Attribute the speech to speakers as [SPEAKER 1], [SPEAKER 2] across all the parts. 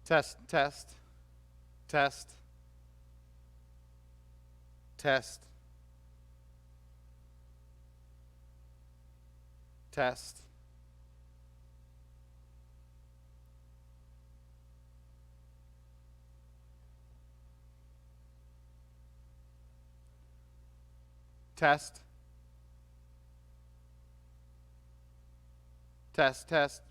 [SPEAKER 1] Test, test, test, test, test. Test, test, test.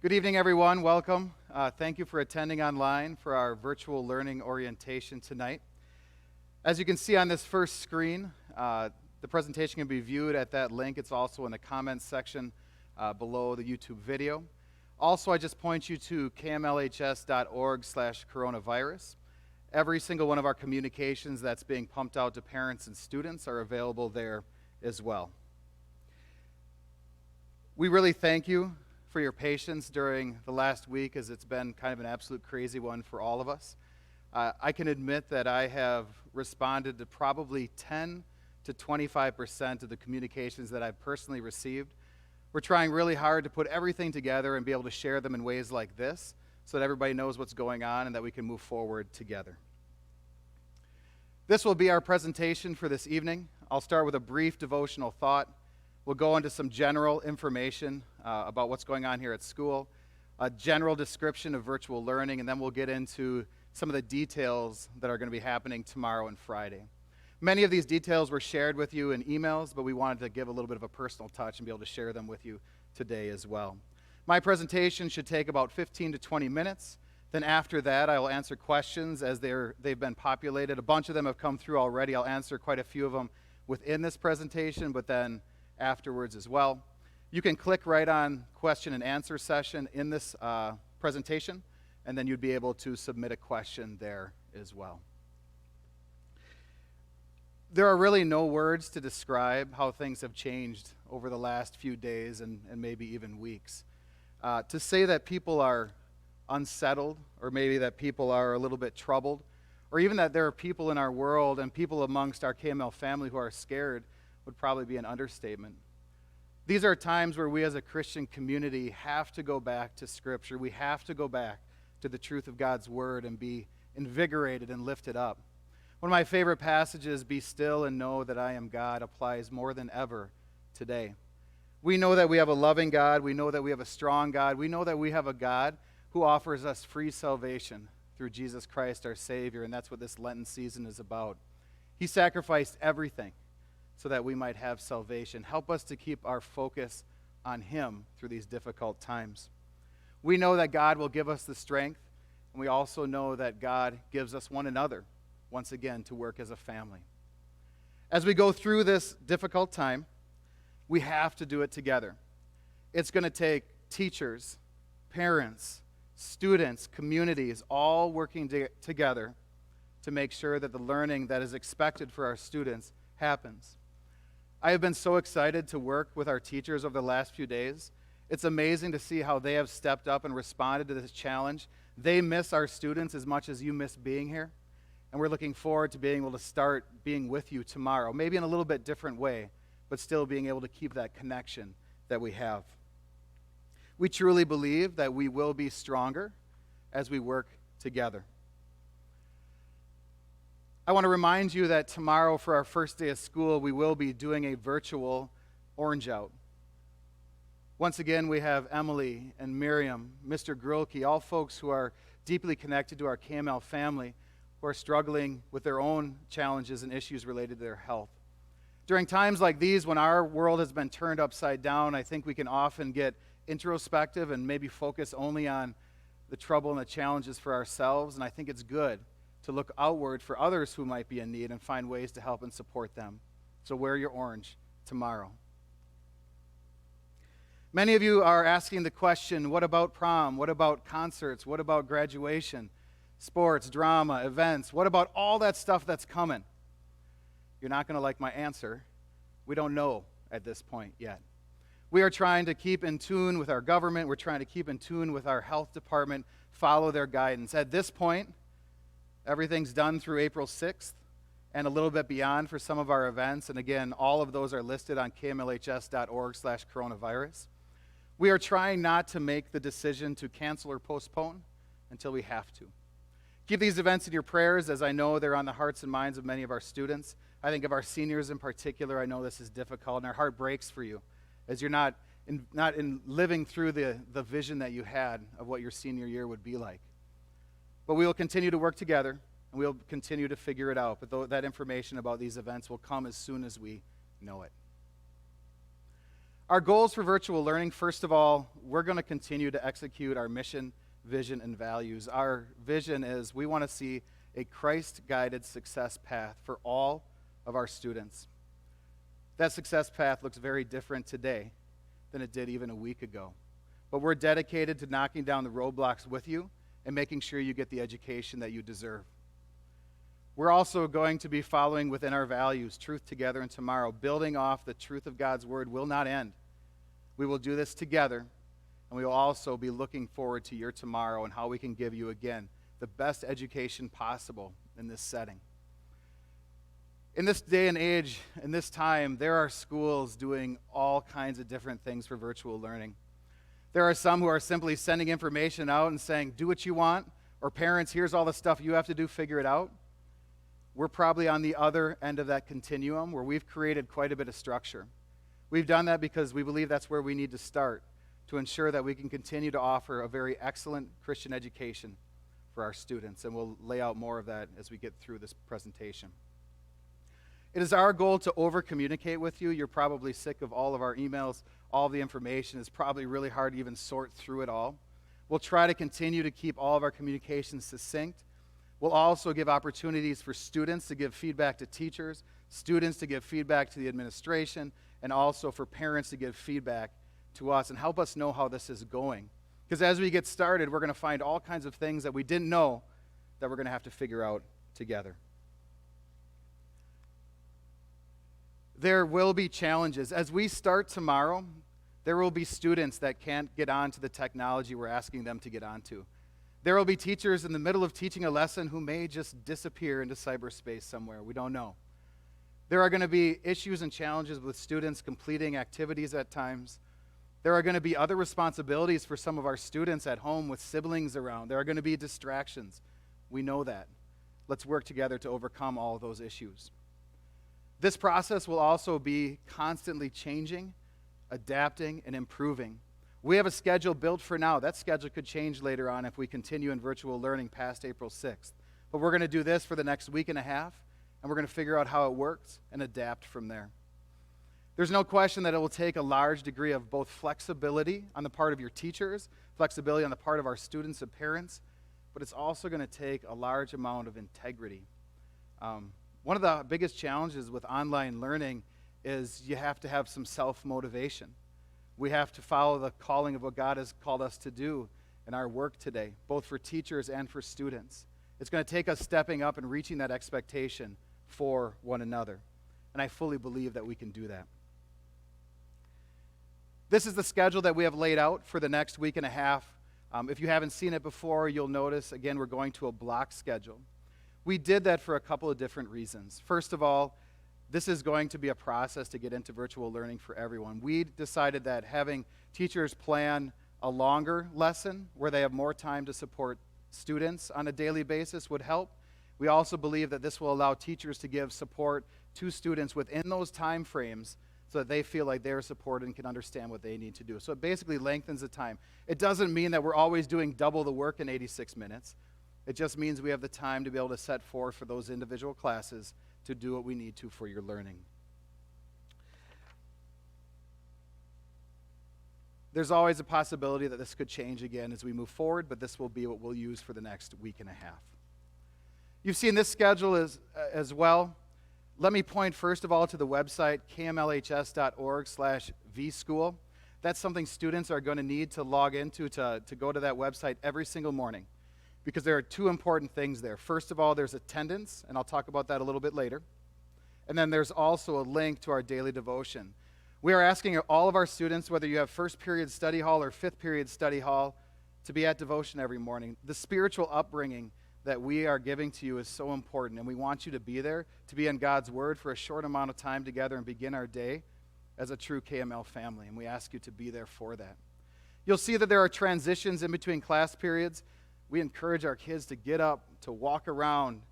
[SPEAKER 1] Good evening, everyone. Welcome. Thank you for attending online for our virtual learning orientation tonight. As you can see on this first screen, the presentation can be viewed at that link. It's also in the comments section below the YouTube video. Also, I just point you to kmlhs.org/coronavirus. Every single one of our communications that's being pumped out to parents and students are available there as well. We really thank you for your patience during the last week, as it's been kind of an absolute crazy one for all of us. I can admit that I have responded to probably 10 to 25% of the communications that I've personally received. We're trying really hard to put everything together and be able to share them in ways like this so that everybody knows what's going on and that we can move forward together. This will be our presentation for this evening. I'll start with a brief devotional thought. We'll go into some general information about what's going on here at school, a general description of virtual learning, and then we'll get into some of the details that are going to be happening tomorrow and Friday. Many of these details were shared with you in emails, but we wanted to give a little bit of a personal touch and be able to share them with you today as well. My presentation should take about 15 to 20 minutes. Then after that, I will answer questions as they've been populated. A bunch of them have come through already. I'll answer quite a few of them within this presentation, but then afterwards as well. You can click right on question and answer session in this presentation, and then you'd be able to submit a question there as well. There are really no words to describe how things have changed over the last few days and maybe even weeks. To say that people are unsettled, or maybe that people are a little bit troubled, or even that there are people in our world and people amongst our KML family who are scared would probably be an understatement. These are times where we as a Christian community have to go back to Scripture. We have to go back to the truth of God's Word and be invigorated and lifted up. One of my favorite passages, "Be still and know that I am God," applies more than ever today. We know that we have a loving God. We know that we have a strong God. We know that we have a God who offers us free salvation through Jesus Christ, our Savior, and that's what this Lenten season is about. He sacrificed everything so that we might have salvation. Help us to keep our focus on Him through these difficult times. We know that God will give us the strength, and we also know that God gives us one another, once again, to work as a family. As we go through this difficult time, we have to do it together. It's going to take teachers, parents, students, communities, all working together to make sure that the learning that is expected for our students happens. I have been so excited to work with our teachers over the last few days. It's amazing to see how they have stepped up and responded to this challenge. They miss our students as much as you miss being here. And we're looking forward to being able to start being with you tomorrow, maybe in a little bit different way, but still being able to keep that connection that we have. We truly believe that we will be stronger as we work together. I want to remind you that tomorrow, for our first day of school, we will be doing a virtual orange out. Once again, we have Emily and Miriam, Mr. Grulke, all folks who are deeply connected to our KML family, who are struggling with their own challenges and issues related to their health. During times like these, when our world has been turned upside down, I think we can often get introspective and maybe focus only on the trouble and the challenges for ourselves, and I think it's good to look outward for others who might be in need and find ways to help and support them. So wear your orange tomorrow. Many of you are asking the question, what about prom? What about concerts? What about graduation? Sports, drama, events, what about all that stuff that's coming? You're not going to like my answer. We don't know at this point yet. We are trying to keep in tune with our government. We're trying to keep in tune with our health department, follow their guidance. At this point, everything's done through April 6th and a little bit beyond for some of our events. And again, all of those are listed on kmlhs.org/coronavirus. We are trying not to make the decision to cancel or postpone until we have to. Keep these events in your prayers, as I know they're on the hearts and minds of many of our students. I think of our seniors in particular. I know this is difficult, and our heart breaks for you, as you're not in living through the vision that you had of what your senior year would be like. But we will continue to work together, and we'll continue to figure it out. But that information about these events will come as soon as we know it. Our goals for virtual learning, first of all, we're going to continue to execute our mission, vision, and values. Our vision is we want to see a Christ-guided success path for all of our students. That success path looks very different today than it did even a week ago. But we're dedicated to knocking down the roadblocks with you and making sure you get the education that you deserve. We're also going to be following within our values, truth together and tomorrow. Building off the truth of God's word will not end. We will do this together, and we will also be looking forward to your tomorrow and how we can give you, again, the best education possible in this setting. In this day and age, in this time, there are schools doing all kinds of different things for virtual learning. There are some who are simply sending information out and saying, do what you want, or parents, here's all the stuff you have to do, figure it out. We're probably on the other end of that continuum where we've created quite a bit of structure. We've done that because we believe that's where we need to start to ensure that we can continue to offer a very excellent Christian education for our students, and we'll lay out more of that as we get through this presentation. It is our goal to over-communicate with you. You're probably sick of all of our emails, all of the information. It's probably really hard to even sort through it all. We'll try to continue to keep all of our communications succinct. We'll also give opportunities for students to give feedback to teachers, students to give feedback to the administration, and also for parents to give feedback to us and help us know how this is going. Because as we get started, we're going to find all kinds of things that we didn't know that we're going to have to figure out together. There will be challenges. As we start tomorrow, there will be students that can't get onto the technology we're asking them to get onto. There will be teachers in the middle of teaching a lesson who may just disappear into cyberspace somewhere. We don't know. There are going to be issues and challenges with students completing activities at times. There are going to be other responsibilities for some of our students at home with siblings around. There are going to be distractions. We know that. Let's work together to overcome all of those issues. This process will also be constantly changing, adapting, and improving. We have a schedule built for now. That schedule could change later on if we continue in virtual learning past April 6th. But we're going to do this for the next week and a half, and we're going to figure out how it works and adapt from there. There's no question that it will take a large degree of both flexibility on the part of your teachers, flexibility on the part of our students and parents, but it's also going to take a large amount of integrity. One of the biggest challenges with online learning is you have to have some self-motivation. We have to follow the calling of what God has called us to do in our work today, both for teachers and for students. It's going to take us stepping up and reaching that expectation for one another. And I fully believe that we can do that. This is the schedule that we have laid out for the next week and a half. If you haven't seen it before, you'll notice, again, we're going to a block schedule. We did that for a couple of different reasons. First of all, this is going to be a process to get into virtual learning for everyone. We decided that having teachers plan a longer lesson where they have more time to support students on a daily basis would help. We also believe that this will allow teachers to give support to students within those time frames so that they feel like they're supported and can understand what they need to do. So it basically lengthens the time. It doesn't mean that we're always doing double the work in 86 minutes. It just means we have the time to be able to set forth for those individual classes to do what we need to for your learning. There's always a possibility that this could change again as we move forward, but this will be what we'll use for the next week and a half. You've seen this schedule as well. Let me point first of all to the website, kmlhs.org/vschool. That's something students are going to need to log into to go to that website every single morning, because there are two important things there. First of all, there's attendance, and I'll talk about that a little bit later. And then there's also a link to our daily devotion. We are asking all of our students, whether you have first period study hall or fifth period study hall, to be at devotion every morning. The spiritual upbringing that we are giving to you is so important, and we want you to be there, to be in God's Word for a short amount of time together and begin our day as a true KML family, and we ask you to be there for that. You'll see that there are transitions in between class periods. We encourage our kids to get up, to walk around,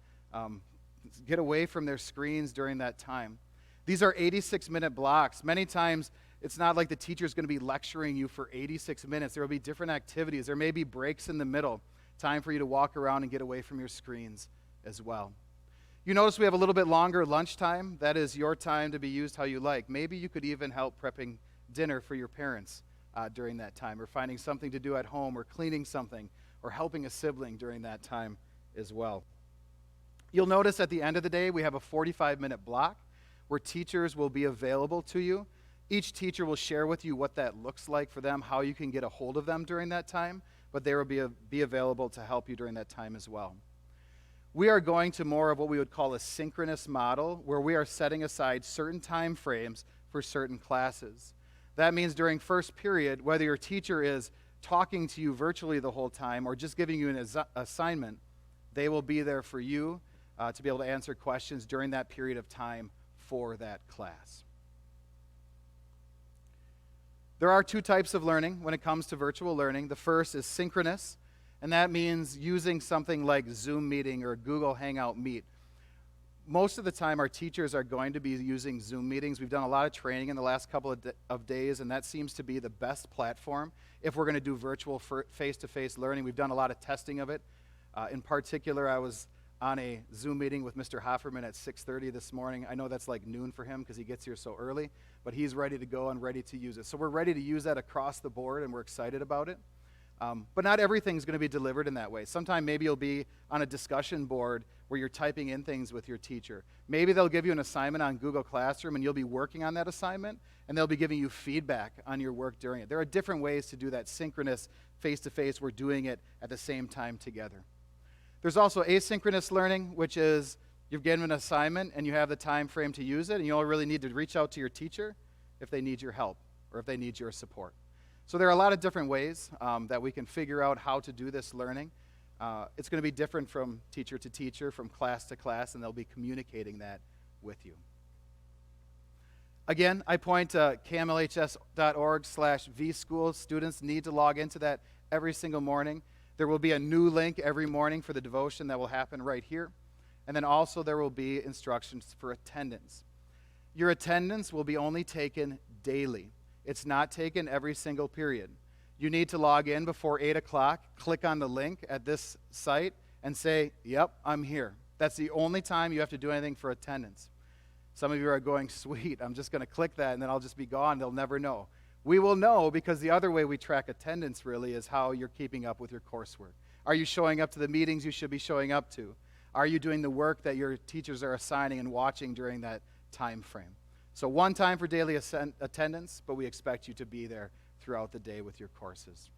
[SPEAKER 1] get away from their screens during that time. These are 86-minute blocks. Many times, it's not like the teacher's going to be lecturing you for 86 minutes. There will be different activities. There may be breaks in the middle, time for you to walk around and get away from your screens as well. You notice we have a little bit longer lunchtime. That is your time to be used how you like. Maybe you could even help prepping dinner for your parents during that time, or finding something to do at home, or cleaning something, or helping a sibling during that time as well. You'll notice at the end of the day, we have a 45-minute block where teachers will be available to you. Each teacher will share with you what that looks like for them, how you can get a hold of them during that time, but they will be available to help you during that time as well. We are going to more of what we would call a synchronous model, where we are setting aside certain time frames for certain classes. That means during first period, whether your teacher is talking to you virtually the whole time or just giving you an assignment, they will be there for you to be able to answer questions during that period of time for that class. There are two types of learning when it comes to virtual learning. The first is synchronous, and that means using something like Zoom meeting or Google Hangout Meet. Most of the time, our teachers are going to be using Zoom meetings. We've done a lot of training in the last couple of days, and that seems to be the best platform if we're going to do virtual face-to-face learning. We've done a lot of testing of it. In particular, I was on a Zoom meeting with Mr. Hofferman at 6:30 this morning. I know that's like noon for him because he gets here so early, but he's ready to go and ready to use it. So we're ready to use that across the board, and we're excited about it. But not everything's going to be delivered in that way. Sometime maybe you'll be on a discussion board where you're typing in things with your teacher. Maybe they'll give you an assignment on Google Classroom, and you'll be working on that assignment, and they'll be giving you feedback on your work during it. There are different ways to do that synchronous face-to-face. We're doing it at the same time together. There's also asynchronous learning, which is you've given an assignment, and you have the time frame to use it, and you only really need to reach out to your teacher if they need your help or if they need your support. So there are a lot of different ways that we can figure out how to do this learning. It's going to be different from teacher to teacher, from class to class, and they'll be communicating that with you. Again, I point to KMLHS.org/vSchool. Students need to log into that every single morning. There will be a new link every morning for the devotion that will happen right here. And then also there will be instructions for attendance. Your attendance will be only taken daily. It's not taken every single period. You need to log in before 8 o'clock, click on the link at this site, and say, yep, I'm here. That's the only time you have to do anything for attendance. Some of you are going, sweet, I'm just going to click that, and then I'll just be gone. They'll never know. We will know because the other way we track attendance really is how you're keeping up with your coursework. Are you showing up to the meetings you should be showing up to? Are you doing the work that your teachers are assigning and watching during that time frame? So one time for daily attendance, but we expect you to be there throughout the day with your courses.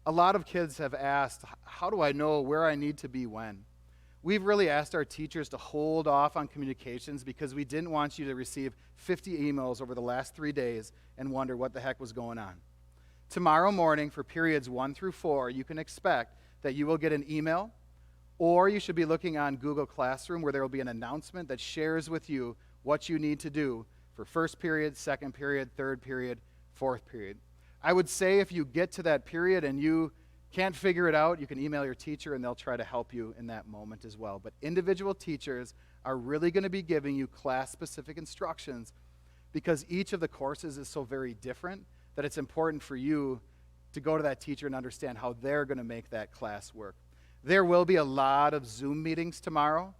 [SPEAKER 1] A lot of kids have asked, how do I know where I need to be when? We've really asked our teachers to hold off on communications because we didn't want you to receive 50 emails over the last 3 days and wonder what the heck was going on. Tomorrow morning for periods 1 through 4, you can expect that you will get an email, or you should be looking on Google Classroom where there will be an announcement that shares with you what you need to do for first period, second period, third period, fourth period. I would say if you get to that period and you can't figure it out, you can email your teacher and they'll try to help you in that moment as well. But individual teachers are really going to be giving you class-specific instructions because each of the courses is so very different that it's important for you to go to that teacher and understand how they're going to make that class work. There will be a lot of Zoom meetings tomorrow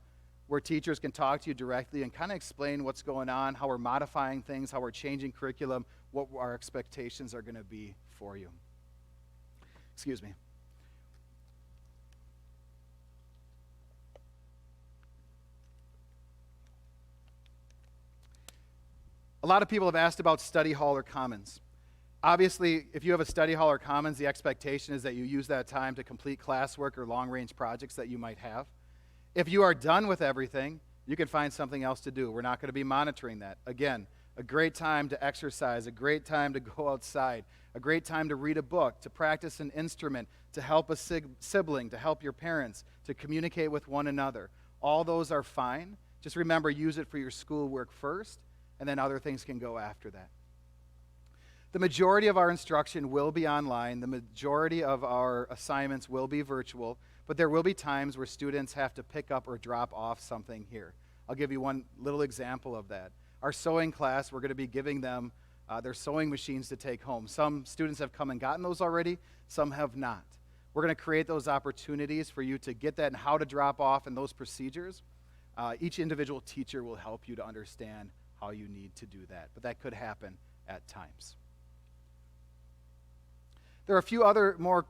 [SPEAKER 1] where teachers can talk to you directly and kind of explain what's going on, how we're modifying things, how we're changing curriculum, what our expectations are going to be for you. Excuse me. A lot of people have asked about study hall or commons. Obviously, if you have a study hall or commons, the expectation is that you use that time to complete classwork or long-range projects that you might have. If you are done with everything, you can find something else to do. We're not going to be monitoring that. Again, a great time to exercise, a great time to go outside, a great time to read a book, to practice an instrument, to help a sibling, to help your parents, to communicate with one another. All those are fine. Just remember, use it for your schoolwork first, and then other things can go after that. The majority of our instruction will be online. The majority of our assignments will be virtual, but there will be times where students have to pick up or drop off something here. I'll give you one little example of that. Our sewing class, we're going to be giving them their sewing machines to take home. Some students have come and gotten those already, some have not. We're going to create those opportunities for you to get that and how to drop off and those procedures. Each individual teacher will help you to understand how you need to do that, but that could happen at times. There are a few other more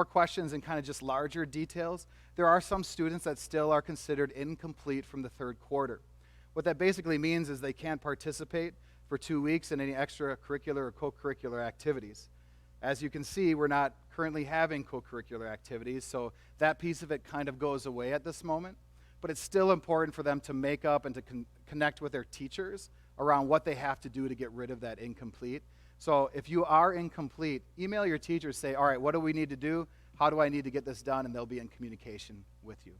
[SPEAKER 1] questions and kind of just larger details. There are some students that still are considered incomplete from the third quarter. What that basically means is they can't participate for 2 weeks in any extracurricular or co-curricular activities. As you can see, we're not currently having co-curricular activities, so that piece of it kind of goes away at this moment. But it's still important for them to make up and to connect with their teachers around what they have to do to get rid of that incomplete. So if you are incomplete, email your teachers, say, all right, what do we need to do? How do I need to get this done? And they'll be in communication with you.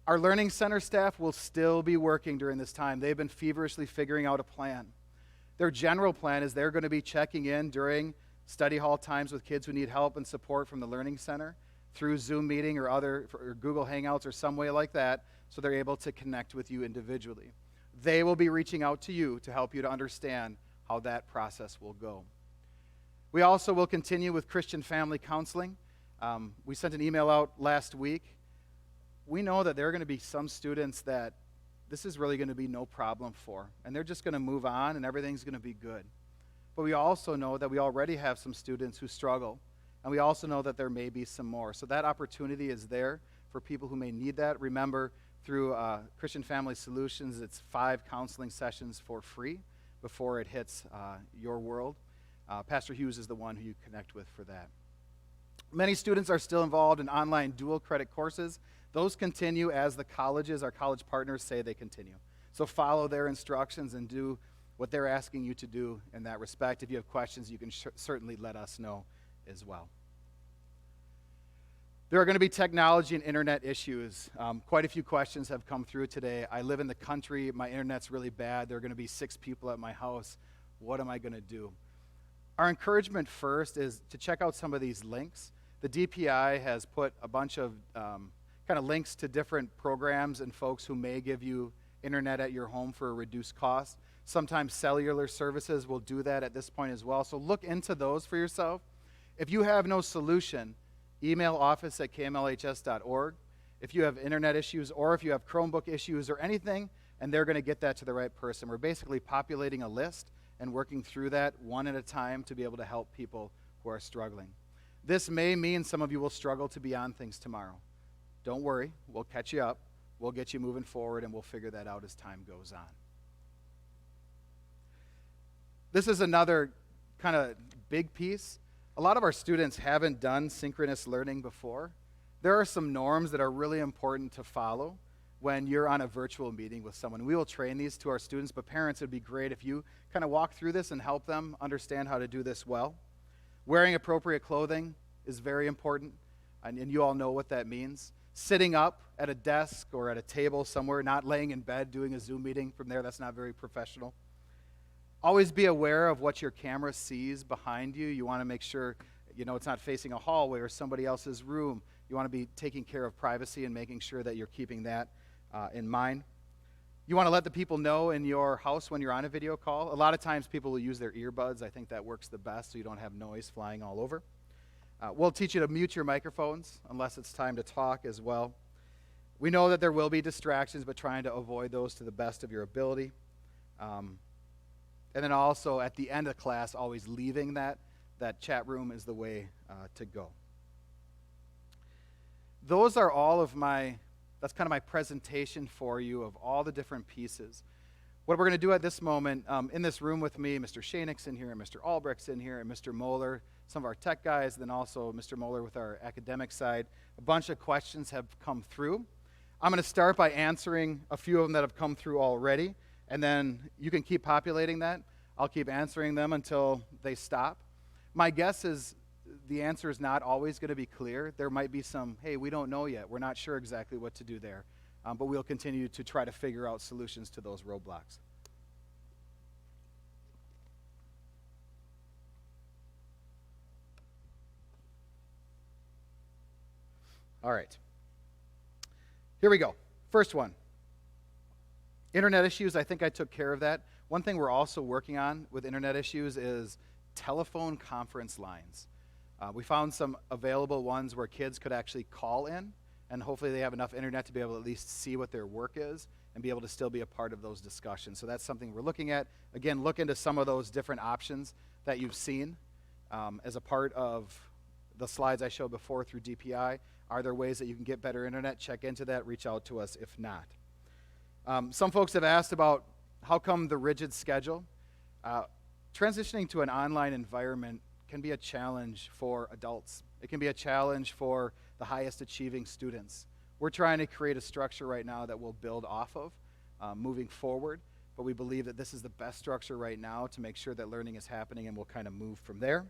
[SPEAKER 1] Our Learning Center staff will still be working during this time. They've been feverishly figuring out a plan. Their general plan is they're going to be checking in during study hall times with kids who need help and support from the Learning Center through Zoom meeting or Google Hangouts or some way like that, so they're able to connect with you individually. They will be reaching out to you to help you to understand how that process will go. We also will continue with Christian family counseling. We sent an email out last week. We know that there are going to be some students that this is really going to be no problem for, and they're just going to move on and everything's going to be good. But we also know that we already have some students who struggle, and we also know that there may be some more. So that opportunity is there for people who may need that. Remember, through Christian Family Solutions, it's 5 counseling sessions for free before it hits your world. Pastor Hughes is the one who you connect with for that. Many students are still involved in online dual credit courses. Those continue as the colleges, our college partners, say they continue. So follow their instructions and do what they're asking you to do in that respect. If you have questions, you can certainly let us know as well. There are going to be technology and internet issues. Quite a few questions have come through today. I live in the country. My internet's really bad. There are going to be 6 people at my house. What am I going to do? Our encouragement first is to check out some of these links. The DPI has put a bunch of kind of links to different programs and folks who may give you internet at your home for a reduced cost. Sometimes cellular services will do that at this point as well. So look into those for yourself. If you have no solution, email office@kmlhs.org. If you have internet issues or if you have Chromebook issues or anything, and they're going to get that to the right person. We're basically populating a list and working through that one at a time to be able to help people who are struggling. This may mean some of you will struggle to be on things tomorrow. Don't worry, we'll catch you up, we'll get you moving forward, and we'll figure that out as time goes on. This is another kind of big piece. A lot of our students haven't done synchronous learning before. There are some norms that are really important to follow when you're on a virtual meeting with someone. We will train these to our students, but parents, it would be great if you kind of walk through this and help them understand how to do this well. Wearing appropriate clothing is very important, and you all know what that means. Sitting up at a desk or at a table somewhere, not laying in bed doing a Zoom meeting from there, that's not very professional. Always be aware of what your camera sees behind you. You want to make sure it's not facing a hallway or somebody else's room. You want to be taking care of privacy and making sure that you're keeping that in mind. You want to let the people know in your house when you're on a video call. A lot of times people will use their earbuds. I think that works the best so you don't have noise flying all over. We'll teach you to mute your microphones unless it's time to talk as well. We know that there will be distractions, but trying to avoid those to the best of your ability. And then also at the end of class, always leaving that chat room is the way to go. Those are all of that's kind of my presentation for you of all the different pieces. What we're going to do at this moment, in this room with me, Mr. Schoenick's in here, and Mr. Albrecht's in here, and Mr. Moeller, some of our tech guys, then also Mr. Moeller with our academic side. A bunch of questions have come through. I'm going to start by answering a few of them that have come through already, and then you can keep populating that. I'll keep answering them until they stop. My guess is the answer is not always going to be clear. There might be some, hey, we don't know yet. We're not sure exactly what to do there. But we'll continue to try to figure out solutions to those roadblocks. All right. Here we go. First one. Internet issues, I think I took care of that. One thing we're also working on with internet issues is telephone conference lines. We found some available ones where kids could actually call in, and hopefully they have enough internet to be able to at least see what their work is and be able to still be a part of those discussions. So that's something we're looking at. Again, look into some of those different options that you've seen as a part of the slides I showed before through DPI. Are there ways that you can get better internet? Check into that. Reach out to us if not. Some folks have asked about how come the rigid schedule. Transitioning to an online environment can be a challenge for adults. It can be a challenge for the highest achieving students. We're trying to create a structure right now that we'll build off of moving forward, but we believe that this is the best structure right now to make sure that learning is happening, and we'll kind of move from there.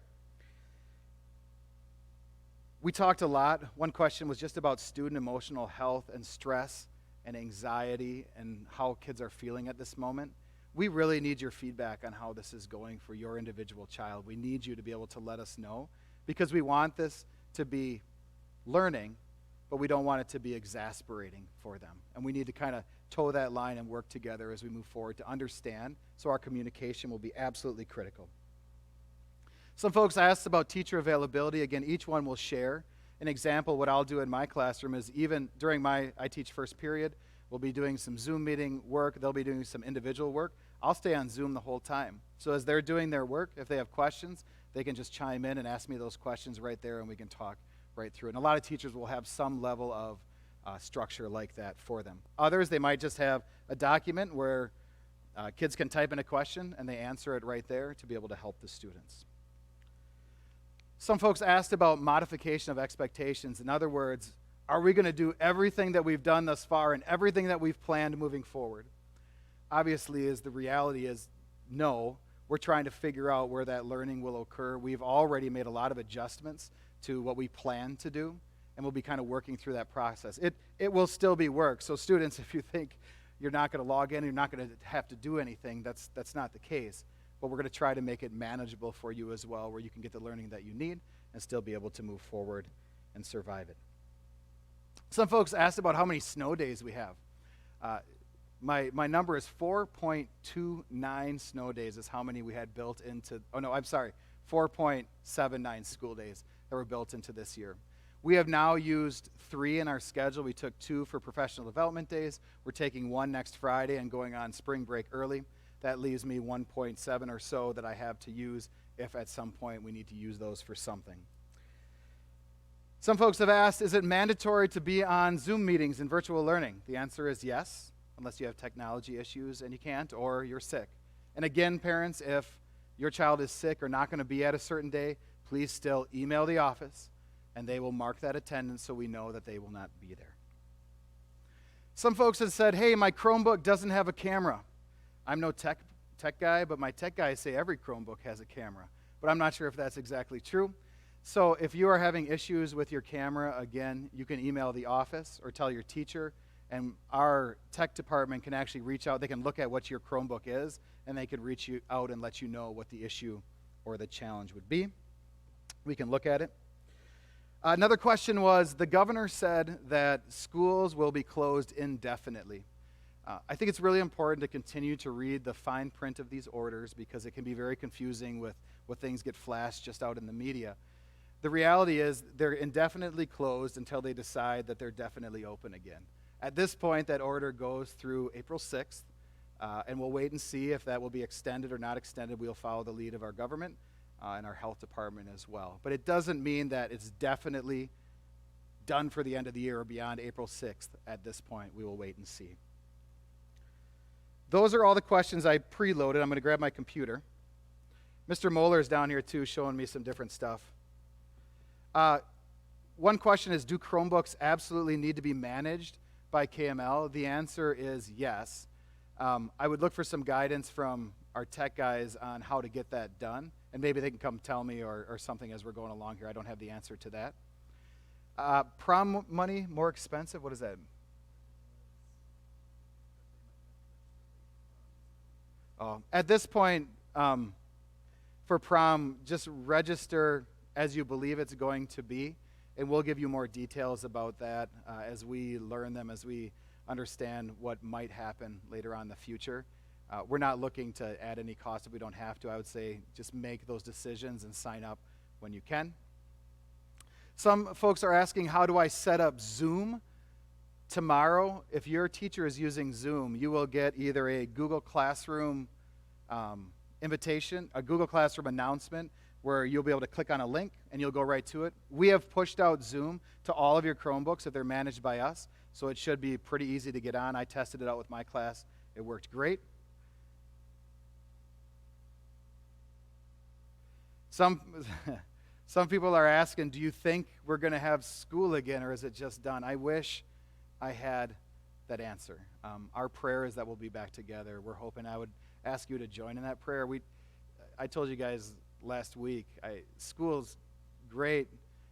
[SPEAKER 1] We talked a lot. One question was just about student emotional health and stress and anxiety and how kids are feeling at this moment. We really need your feedback on how this is going for your individual child. We need you to be able to let us know, because we want this to be learning, but we don't want it to be exasperating for them. And we need to kind of toe that line and work together as we move forward to understand, so our communication will be absolutely critical. Some folks asked about teacher availability. Again, each one will share an example. What I'll do in my classroom is, even during I teach first period, we'll be doing some Zoom meeting work. They'll be doing some individual work. I'll stay on Zoom the whole time. So as they're doing their work, if they have questions, they can just chime in and ask me those questions right there, and we can talk right through it. And a lot of teachers will have some level of structure like that for them. Others, they might just have a document where kids can type in a question and they answer it right there to be able to help the students. Some folks asked about modification of expectations. In other words, are we going to do everything that we've done thus far and everything that we've planned moving forward? Obviously, the reality is no. We're trying to figure out where that learning will occur. We've already made a lot of adjustments to what we plan to do, and we'll be kind of working through that process. It will still be work. So students, if you think you're not going to log in, you're not going to have to do anything, that's not the case. But we're going to try to make it manageable for you as well, where you can get the learning that you need and still be able to move forward and survive it. Some folks asked about how many snow days we have. My number is 4.29 snow days is how many we had built into, 4.79 school days that were built into this year. We have now used 3 in our schedule. We took 2 for professional development days. We're taking 1 next Friday and going on spring break early. That leaves me 1.7 or so that I have to use if at some point we need to use those for something. Some folks have asked, is it mandatory to be on Zoom meetings and virtual learning? The answer is yes, unless you have technology issues and you can't, or you're sick. And again, parents, if your child is sick or not going to be at a certain day, please still email the office, and they will mark that attendance so we know that they will not be there. Some folks have said, hey, my Chromebook doesn't have a camera. I'm no tech guy, but my tech guys say every Chromebook has a camera. But I'm not sure if that's exactly true. So if you are having issues with your camera, again, you can email the office or tell your teacher, and our tech department can actually reach out. They can look at what your Chromebook is, and they can reach you out and let you know what the issue or the challenge would be. We can look at it. Another question was, the governor said that schools will be closed indefinitely. I think it's really important to continue to read the fine print of these orders, because it can be very confusing with what things get flashed just out in the media. The reality is they're indefinitely closed until they decide that they're definitely open again. At this point, that order goes through April 6th, and we'll wait and see if that will be extended or not extended. We'll follow the lead of our government and our health department as well. But it doesn't mean that it's definitely done for the end of the year or beyond April 6th. At this point, we will wait and see. Those are all the questions I preloaded. I'm going to grab my computer. Mr. Moeller is down here too, showing me some different stuff. One question is, do Chromebooks absolutely need to be managed by KML? The answer is yes. I would look for some guidance from our tech guys on how to get that done, and maybe they can come tell me or something as we're going along here. I don't have the answer to that. Prom money, more expensive? What is that? At this point, for prom, just register as you believe it's going to be, and we'll give you more details about that as we learn them, as we understand what might happen later on in the future. We're not looking to add any cost if we don't have to. I would say just make those decisions and sign up when you can. Some folks are asking, how do I set up Zoom Tomorrow, if your teacher is using Zoom, you will get either a Google Classroom invitation, a Google Classroom announcement, where you'll be able to click on a link and you'll go right to it. We have pushed out Zoom to all of your Chromebooks if they're managed by us, so it should be pretty easy to get on. I tested it out with my class. It worked great. Some people are asking, do you think we're going to have school again, or is it just done? I wish I had that answer. Our prayer is that we'll be back together. We're hoping. I would ask you to join in that prayer. I told you guys last week, school's great.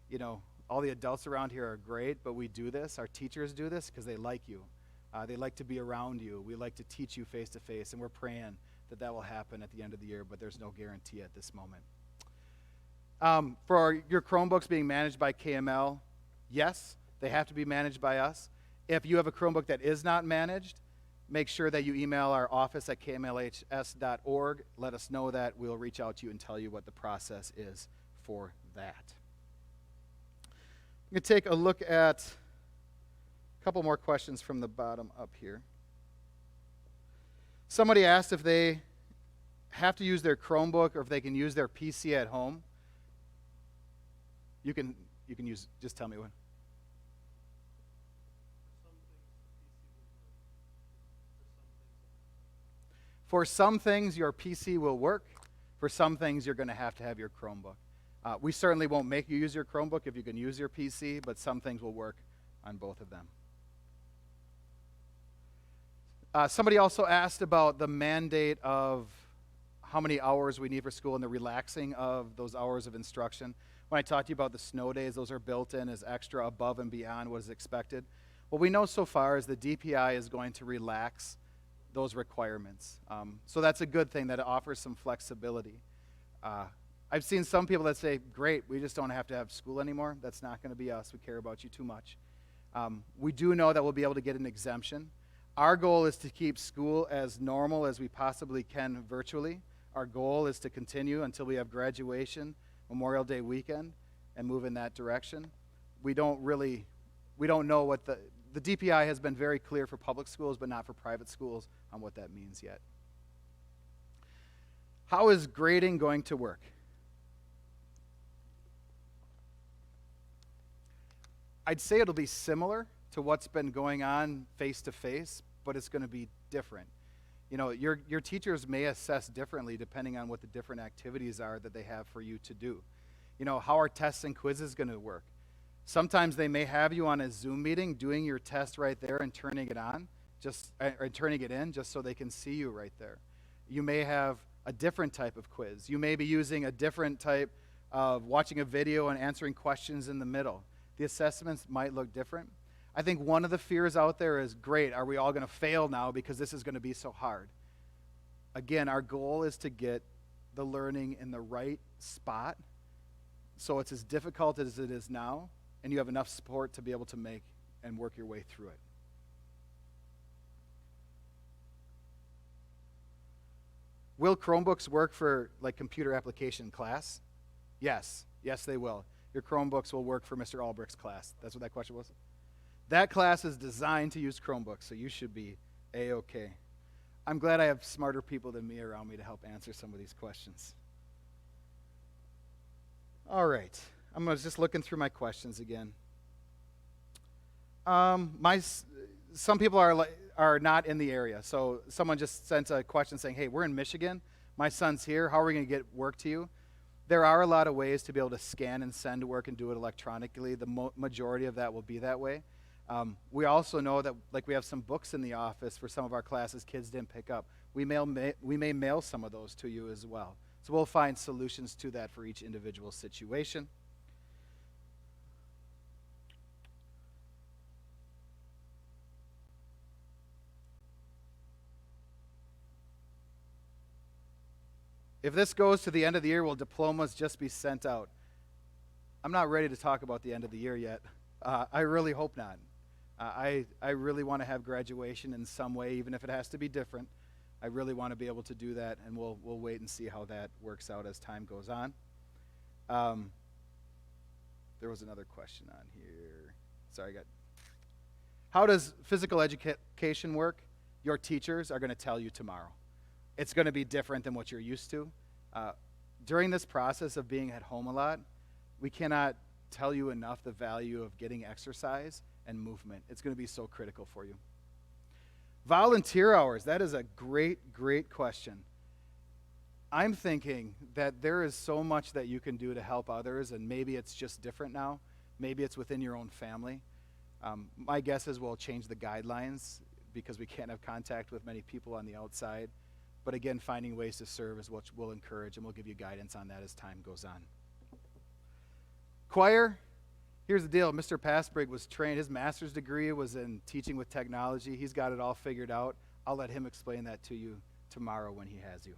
[SPEAKER 1] You know, all the adults around here are great, but we do this. Our teachers do this because they like you. They like to be around you. We like to teach you face to face, and we're praying that will happen at the end of the year, but there's no guarantee at this moment. For your Chromebooks being managed by KML, yes, they have to be managed by us. If you have a Chromebook that is not managed, make sure that you email our office at kmlhs.org. Let us know that. We'll reach out to you and tell you what the process is for that. I'm going to take a look at a couple more questions from the bottom up here. Somebody asked if they have to use their Chromebook or if they can use their PC at home. You can use, just tell me when. For some things, your PC will work. For some things, you're going to have your Chromebook. We certainly won't make you use your Chromebook if you can use your PC, but some things will work on both of them. Somebody also asked about the mandate of how many hours we need for school and the relaxing of those hours of instruction. When I talked to you about the snow days, those are built in as extra above and beyond what is expected. What we know so far is the DPI is going to relax those requirements. So that's a good thing, that it offers some flexibility. I've seen some people that say, great, we just don't have to have school anymore. That's not going to be us. We care about you too much. We do know that we'll be able to get an exemption. Our goal is to keep school as normal as we possibly can virtually. Our goal is to continue until we have graduation, Memorial Day weekend, and move in that direction. We don't know what the DPI has been very clear for public schools, but not for private schools on what that means yet. How is grading going to work? I'd say it'll be similar to what's been going on face-to-face, but it's going to be different. You know, your teachers may assess differently depending on what the different activities are that they have for you to do. You know, how are tests and quizzes going to work? Sometimes they may have you on a Zoom meeting doing your test right there and turning it on, or turning it in just so they can see you right there. You may have a different type of quiz. You may be using a different type of watching a video and answering questions in the middle. The assessments might look different. I think one of the fears out there is, great, are we all going to fail now because this is going to be so hard? Again, our goal is to get the learning in the right spot so it's as difficult as it is now, and you have enough support to be able to make and work your way through it. Will Chromebooks work for like computer application class? Yes, they will. Your Chromebooks will work for Mr. Albrecht's class. That's what that question was? That class is designed to use Chromebooks, so you should be A-okay. I'm glad I have smarter people than me around me to help answer some of these questions. All right, I'm just looking through my questions again. Some people are not in the area, so someone just sent a question saying, hey, we're in Michigan. My son's here. How are we going to get work to you? There are a lot of ways to be able to scan and send work and do it electronically. The majority of that will be that way. We also know that, like, we have some books in the office for some of our classes kids didn't pick up. We may mail some of those to you as well. So we'll find solutions to that for each individual situation. If this goes to the end of the year, will diplomas just be sent out? I'm not ready to talk about the end of the year yet. I really hope not. I really want to have graduation in some way, even if it has to be different. I really want to be able to do that, and we'll wait and see how that works out as time goes on. There was another question on here. Sorry, How does physical education work? Your teachers are going to tell you tomorrow. It's going to be different than what you're used to. During this process of being at home a lot, we cannot tell you enough the value of getting exercise and movement. It's going to be so critical for you. Volunteer hours, that is a great, great question. I'm thinking that there is so much that you can do to help others, and maybe it's just different now. Maybe it's within your own family. My guess is we'll change the guidelines because we can't have contact with many people on the outside. But again, finding ways to serve is what we'll encourage, and we'll give you guidance on that as time goes on. Choir, here's the deal. Mr. Passbrigg was trained. His master's degree was in teaching with technology. He's got it all figured out. I'll let him explain that to you tomorrow when he has you.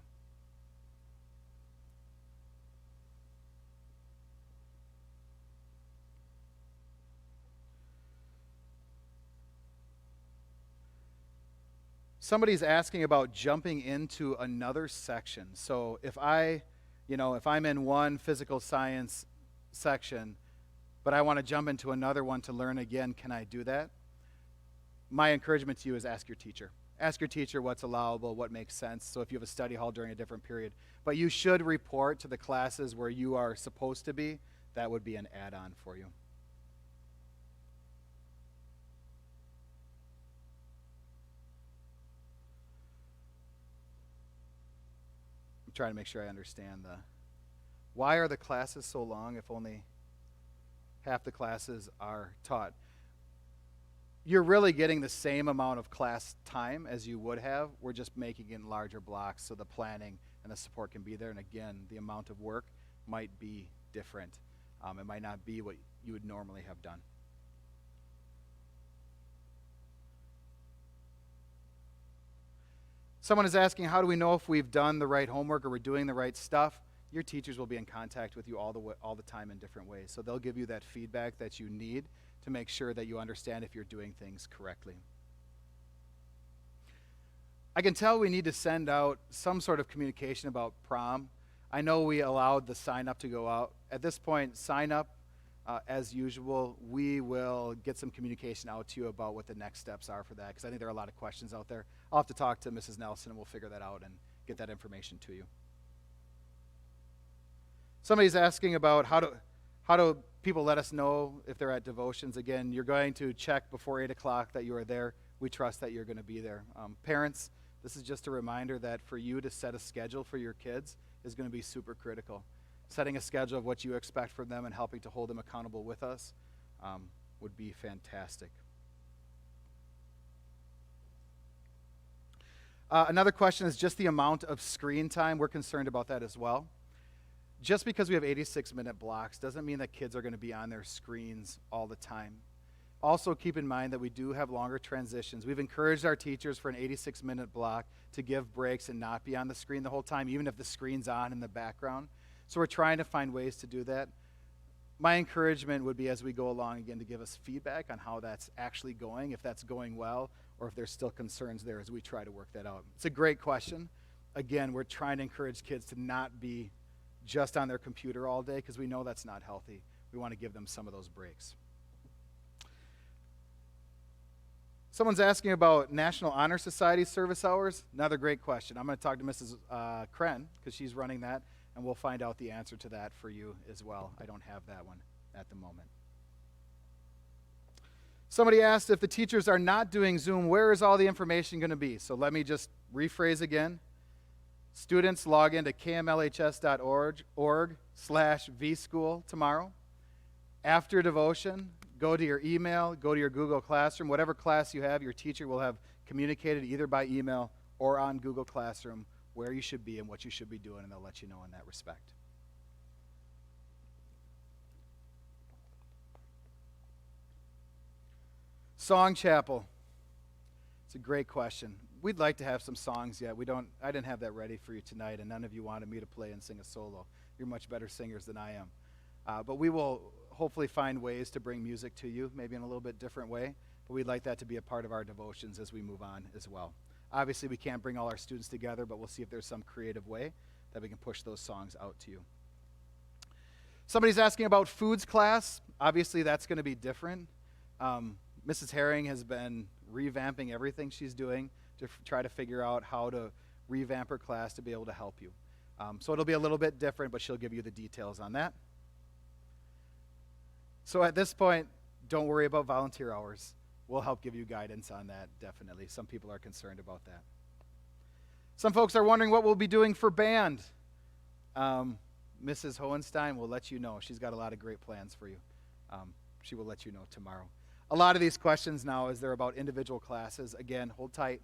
[SPEAKER 1] Somebody's asking about jumping into another section. So if I'm in one physical science section, but I want to jump into another one to learn again, can I do that? My encouragement to you is ask your teacher. Ask your teacher what's allowable, what makes sense. So if you have a study hall during a different period. But you should report to the classes where you are supposed to be. That would be an add-on for you. Trying to make sure I understand why are the classes so long if only half the classes are taught? You're really getting the same amount of class time as you would have. We're just making it in larger blocks so the planning and the support can be there. And again, the amount of work might be different. It might not be what you would normally have done. Someone is asking, how do we know if we've done the right homework or we're doing the right stuff? Your teachers will be in contact with you all the time in different ways. So they'll give you that feedback that you need to make sure that you understand if you're doing things correctly. I can tell we need to send out some sort of communication about prom. I know we allowed the sign up to go out. At this point, sign up as usual. We will get some communication out to you about what the next steps are for that, because I think there are a lot of questions out there. I'll have to talk to Mrs. Nelson, and we'll figure that out and get that information to you. Somebody's asking about how do people let us know if they're at devotions. Again, you're going to check before 8 o'clock that you are there. We trust that you're going to be there. Parents, this is just a reminder that for you to set a schedule for your kids is going to be super critical. Setting a schedule of what you expect from them and helping to hold them accountable with us would be fantastic. Another question is just the amount of screen time. We're concerned about that as well. Just because we have 86-minute blocks doesn't mean that kids are going to be on their screens all the time. Also, keep in mind that we do have longer transitions. We've encouraged our teachers for an 86-minute block to give breaks and not be on the screen the whole time, even if the screen's on in the background. So we're trying to find ways to do that. My encouragement would be as we go along, again, to give us feedback on how that's actually going, if that's going well, or if there's still concerns there as we try to work that out. It's a great question. Again, we're trying to encourage kids to not be just on their computer all day because we know that's not healthy. We want to give them some of those breaks. Someone's asking about National Honor Society service hours. Another great question. I'm going to talk to Mrs. Kren because she's running that, and we'll find out the answer to that for you as well. I don't have that one at the moment. Somebody asked if the teachers are not doing Zoom, where is all the information going to be? So let me just rephrase again. Students log into kmlhs.org/vschool tomorrow. After devotion, go to your email, go to your Google Classroom. Whatever class you have, your teacher will have communicated either by email or on Google Classroom where you should be and what you should be doing, and they'll let you know in that respect. Song Chapel. It's a great question. We'd like to have some songs yet. I didn't have that ready for you tonight, and none of you wanted me to play and sing a solo. You're much better singers than I am. But we will hopefully find ways to bring music to you, maybe in a little bit different way. But we'd like that to be a part of our devotions as we move on as well. Obviously, we can't bring all our students together, but we'll see if there's some creative way that we can push those songs out to you. Somebody's asking about foods class. Obviously, that's going to be different. Mrs. Herring has been revamping everything she's doing to try to figure out how to revamp her class to be able to help you. So it'll be a little bit different, but she'll give you the details on that. So at this point, don't worry about volunteer hours. We'll help give you guidance on that, definitely. Some people are concerned about that. Some folks are wondering what we'll be doing for band. Mrs. Hohenstein will let you know. She's got a lot of great plans for you. She will let you know tomorrow. A lot of these questions now, as they're about individual classes, again, hold tight.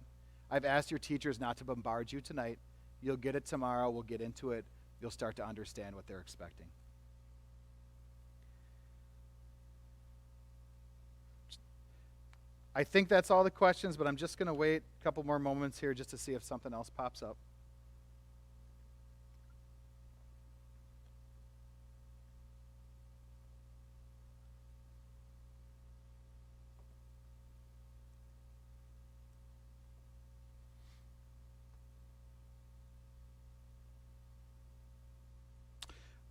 [SPEAKER 1] I've asked your teachers not to bombard you tonight. You'll get it tomorrow. We'll get into it. You'll start to understand what they're expecting. I think that's all the questions, but I'm just going to wait a couple more moments here just to see if something else pops up.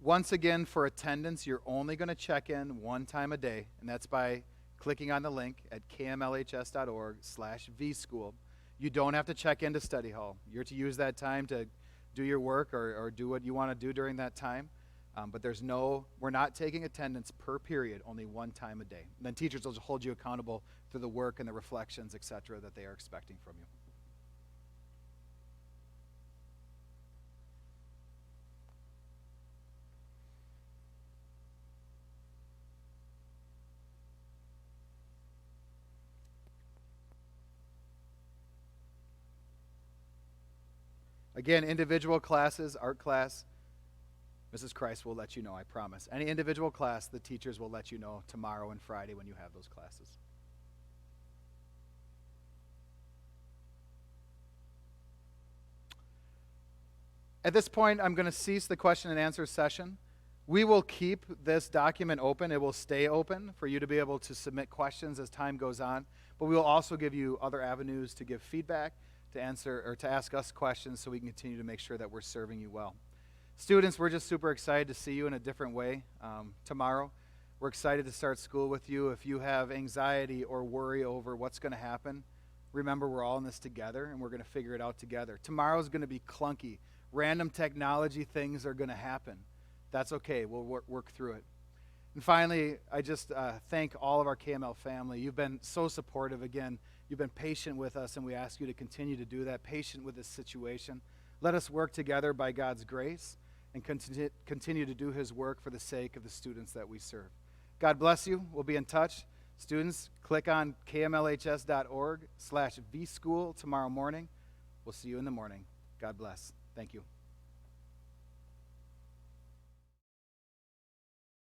[SPEAKER 1] Once again, for attendance, you're only going to check in one time a day, and that's by clicking on the link at kmlhs.org/vschool. You don't have to check into study hall. You're to use that time to do your work or do what you want to do during that time. But we're not taking attendance per period, only one time a day. And then teachers will hold you accountable through the work and the reflections, etc., that they are expecting from you. Again, individual classes, art class, Mrs. Christ will let you know, I promise. Any individual class, the teachers will let you know tomorrow and Friday when you have those classes. At this point, I'm going to cease the question and answer session. We will keep this document open. It will stay open for you to be able to submit questions as time goes on, but we will also give you other avenues to give feedback, to answer or to ask us questions so we can continue to make sure that we're serving you well. Students, we're just super excited to see you in a different way tomorrow. We're excited to start school with you. If you have anxiety or worry over what's going to happen, remember we're all in this together and we're going to figure it out together. Tomorrow's going to be clunky. Random technology things are going to happen. That's okay. We'll work through it. And finally, I just thank all of our KML family. You've been so supportive. Again, you've been patient with us, and we ask you to continue to do that, patient with this situation. Let us work together by God's grace and continue to do his work for the sake of the students that we serve. God bless you. We'll be in touch. Students, click on kmlhs.org/vschool tomorrow morning. We'll see you in the morning. God bless. Thank you.